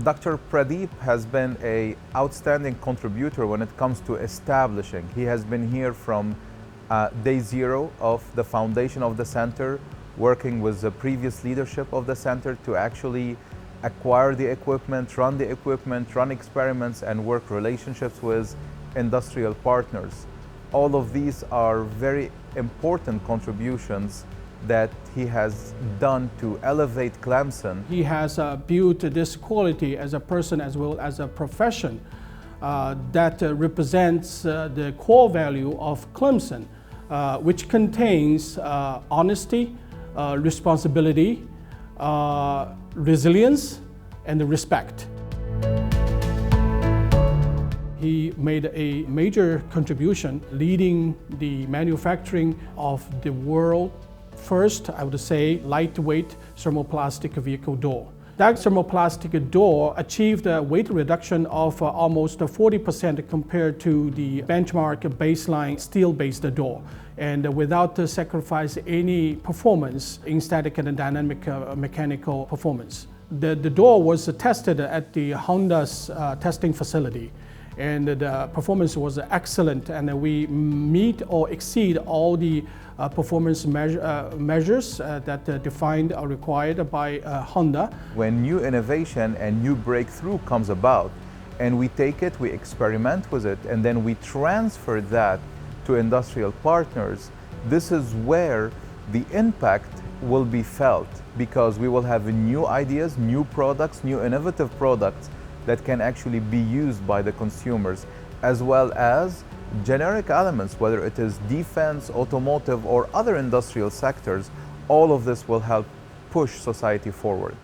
Dr. Pradeep has been an outstanding contributor when it comes to establishing. He has been here from day zero of the foundation of the center, working with the previous leadership of the center to actually acquire the equipment, run experiments, and work relationships with industrial partners. All of these are very important contributions that he has done to elevate Clemson. He has built this quality as a person as well as a profession that represents the core value of Clemson, which contains honesty, responsibility, resilience, and respect. He made a major contribution leading the manufacturing of the world first, I would say, lightweight thermoplastic vehicle door. That thermoplastic door achieved a weight reduction of almost 40% compared to the benchmark baseline steel-based door, and without sacrifice any performance in static and dynamic mechanical performance. The door was tested at the Honda's testing facility, and the performance was excellent, and we meet or exceed all the performance measures that defined or required by Honda. When new innovation and new breakthrough comes about, and we take it, we experiment with it, and then we transfer that to industrial partners, this is where the impact will be felt, because we will have new ideas, new products, new innovative products that can actually be used by the consumers, as well as generic elements, whether it is defense, automotive, or other industrial sectors. All of this will help push society forward.